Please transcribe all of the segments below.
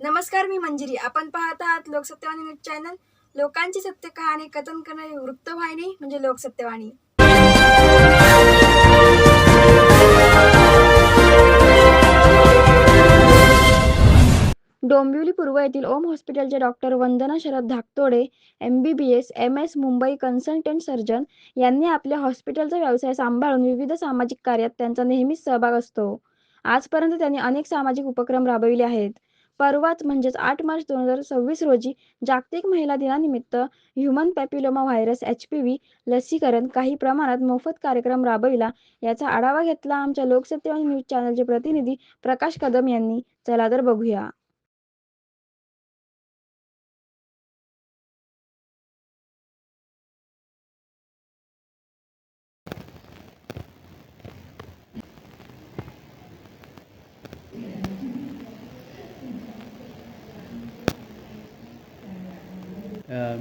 नमस्कार, मी मंजिरी. आपण पाहत आहात लोकसत्यवाणी न्यूज चॅनल. लोकांची सत्य कहाणी कथन करणारी वृत्तवाहिनी म्हणजे लोकसत्यवाणी. डोंबिवली पूर्व येथील ओम हॉस्पिटलच्या doctor Vandana Sharad Dhaktode MBBS MS Mumbai consultant surgeon यांनी आपल्या हॉस्पिटलचा व्यवसाय सांभाळून विविध सामाजिक कार्यात त्यांचा नेहमीच सहभाग असतो. आजपर्यंत त्यांनी अनेक सामाजिक उपक्रम राबविले आहेत. परवाच म्हणजेच 8 मार्च 2026 रोजी जागतिक महिला दिनानिमित्त ह्यूमन पॅपिलोमा व्हायरस HPV लसीकरण काही प्रमाणात मोफत कार्यक्रम राबविला. याचा आढावा घेतला आमच्या लोकसत्यवाणी न्यूज चॅनलचे प्रतिनिधी प्रकाश कदम यांनी. चला तर बघूया.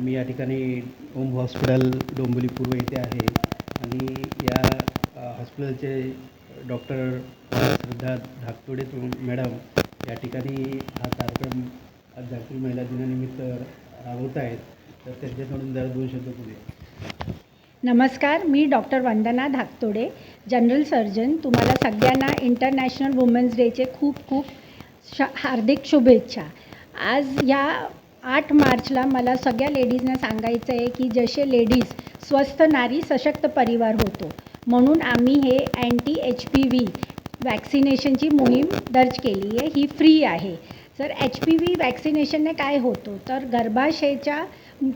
मी या ठिकाणी ओम हॉस्पिटल डोंबिवली पूर्व येथे आहे आणि या हॉस्पिटलचे डॉक्टर श्रद्धा धाकतोडे मॅडम या ठिकाणी हा कार्यक्रम आज जागतिक महिला दिनानिमित्त राबवत आहेत. तर त्यांच्याकडून जरा 2 शब्द बोलूया. नमस्कार, मी डॉक्टर वंदना धाकतोडे, जनरल सर्जन. तुम्हाला सगळ्यांना इंटरनॅशनल वुमेन्स डेचे खूप खूप हार्दिक शुभेच्छा. आज या 8 मार्चला मला सगळ्या लेडीजना सांगायचं आहे की जसे लेडीज स्वस्थ नारी सशक्त परिवार होतो, म्हणून आम्ही हे HPV वॅक्सिनेशनची मोहीम दर्ज केली आहे. ही फ्री आहे. तर HPV वॅक्सिनेशनने काय होतो, तर गर्भाशयाच्या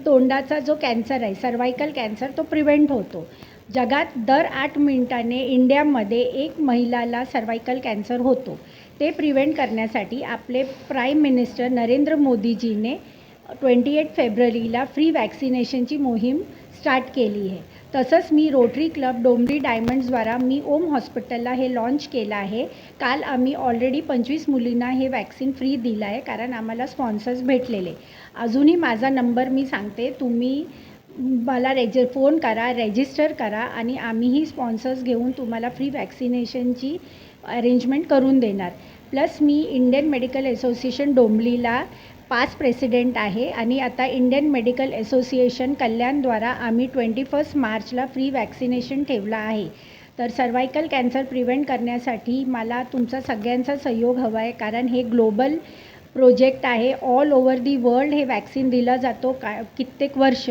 तोंडाचा जो कॅन्सर आहे, सर्वायकल कॅन्सर, तो प्रिव्हेंट होतो. जगात दर 8 मिनिटांनी इंडियामध्ये एक महिलाला सर्वायकल कॅन्सर होतो. ते प्रिव्हेंट करण्यासाठी आपले प्राईम मिनिस्टर नरेंद्र मोदीजीने 28 फेब्रुवारीला फ्री वॅक्सिनेशनची मोहीम स्टार्ट केली आहे. तसंच मी रोटरी क्लब डोंबिवली डायमंड्सद्वारा मी ओम हॉस्पिटलला हे लॉन्च केलं आहे. काल आम्ही ऑलरेडी 25 मुलींना हे वॅक्सिन फ्री दिलं आहे, कारण आम्हाला स्पॉन्सर्स भेटलेले. अजूनही माझा नंबर मी सांगते, तुम्ही मला फोन करा, रजिस्टर करा आणि आम्हीही स्पॉन्सर्स घेऊन तुम्हाला फ्री वॅक्सिनेशनची अरेंजमेंट करून देणार. प्लस मी इंडियन मेडिकल असोसिएशन डोंबिवलीला 5 प्रेसिडेंट आहे आणि आता इंडियन मेडिकल असोसिएशन कल्याणद्वारा आम्ही 21 मार्चला फ्री वॅक्सिनेशन ठेवलं आहे. तर सर्वायकल कॅन्सर प्रिव्हेंट करण्यासाठी मला तुमचा सगळ्यांचा सहयोग हवा आहे, कारण हे ग्लोबल प्रोजेक्ट आहे. ऑल ओव्हर दी वर्ल्ड हे वॅक्सिन दिलं जातो कित्येक वर्ष.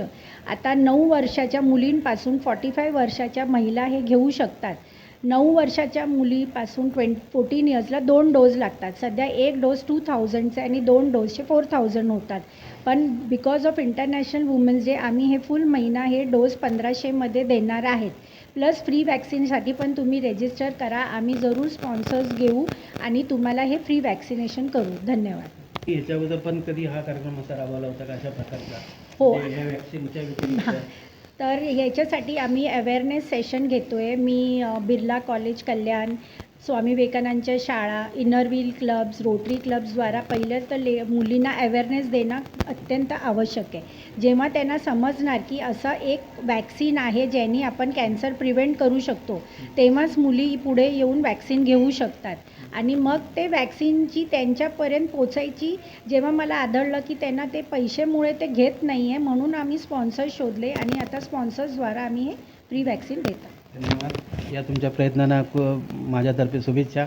आता 9 वर्षाच्या मुलींपासून 45 वर्षाच्या महिला हे घेऊ शकतात. 9 वर्षाच्या मुलीपासून 14 इयर्सला 2 डोस लागतात. सध्या 1 डोस 2000चे आणि 2 डोसचे 4000 होतात. पण because of international women's day आम्ही हे फुल महिना हे डोस 1500मध्ये देणार आहेत. प्लस फ्री वॅक्सिनसाठी पण तुम्ही रजिस्टर करा. आम्ही जरूर स्पॉन्सर्स घेऊ आणि तुम्हाला हे फ्री वॅक्सिनेशन करू. धन्यवाद. याच्याबद्दल पण कधी हा कार्यक्रम असा राबवला होता का अशा प्रकारचा? हो. या वॅक्सिनच्या व्यतिरिक्त तर याच्यासाठी आम्ही अवेअरनेस सेशन घेतो आहे. मी बिर्ला कॉलेज कल्याण, स्वामी विवेकानंदच्या शाळा, इनरव्हील क्लब्स, रोटरी क्लब्सद्वारा पहिलं तर मुलींना अवेअरनेस देणं अत्यंत आवश्यक आहे. जेव्हा त्यांना समजणार की असं एक वॅक्सिन आहे ज्याने आपण कॅन्सर प्रिव्हेंट करू शकतो, तेव्हाच मुली पुढे येऊन वॅक्सिन घेऊ शकतात. आणि मग ते वॅक्सिनची त्यांच्यापर्यंत पोचायची जेव्हा मला आढळलं की त्यांना ते पैशामुळे ते घेत नाही आहे, म्हणून आम्ही स्पॉन्सर्स शोधले आणि आता स्पॉन्सर्सद्वारा आम्ही हे फ्री वॅक्सिन देतो. धन्यवाद. या तुमच्या प्रयत्नांना माझ्यातर्फे शुभेच्छा.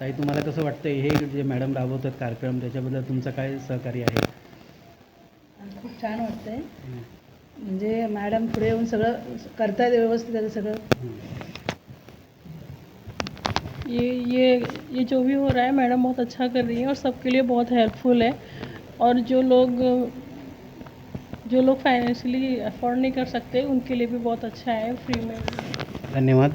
ताई, तुम्हाला कसं वाटतं हे जे मॅडम राबवतात कार्यक्रम, त्याच्याबद्दल तुमचं काय सहकार्य आहे? खूप छान वाटतं आहे. म्हणजे मॅडम पुढे येऊन सगळं करतायत व्यवस्थित आहे सगळं. ये जो भी हो रहा है, मैडम बहुत अच्छा कर रही है और सबके लिए बहुत हेल्पफुल है. और जो लोग फाइनेंशियली अफोर्ड नहीं कर सकते, उनके लिए भी बहुत अच्छा है फ्री में. धन्यवाद.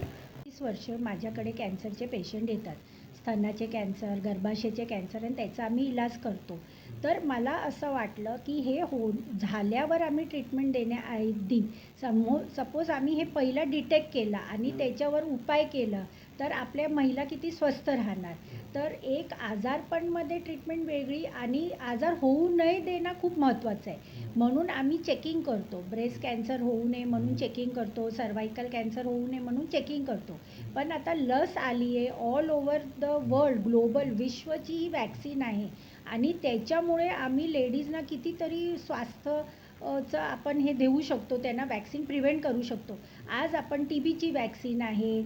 30 वर्ष माझ्याकडे कॅन्सरचे पेशंट येतात. स्तनाचे कॅन्सर, गर्भाशयाचे कॅन्सर, आणि त्याचा आम्ही इलाज करतो. तर मला असं वाटलं की हे झाल्यावर आम्ही ट्रीटमेंट देण्याआधी सपोज आम्ही हे पहिलं डिटेक्ट केलं आणि त्याच्यावर उपाय केलं तर आपल्या महिला किती स्वस्थ राहणार. तर एक आजारपणामध्ये ट्रीटमेंट वेगळी आणि आजार होऊ नये देणं खूप महत्त्वाचं आहे. म्हणून आम्ही चेकिंग करतो. ब्रेस्ट कॅन्सर होऊ नये म्हणून चेकिंग करतो, सर्वायकल कॅन्सर होऊ नये म्हणून चेकिंग करतो. पण आता लस आली आहे, all over the world, global विश्वची ही वॅक्सिन आहे आणि त्याच्यामुळे आम्ही लेडीजना कितीतरी चं आपण हे देऊ शकतो, त्यांना वॅक्सिन प्रिव्हेंट करू शकतो. आज आपण TBची वॅक्सिन आहे.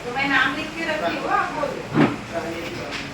तो मैं नाम लिख के रखी हूँ, आप बोल दो।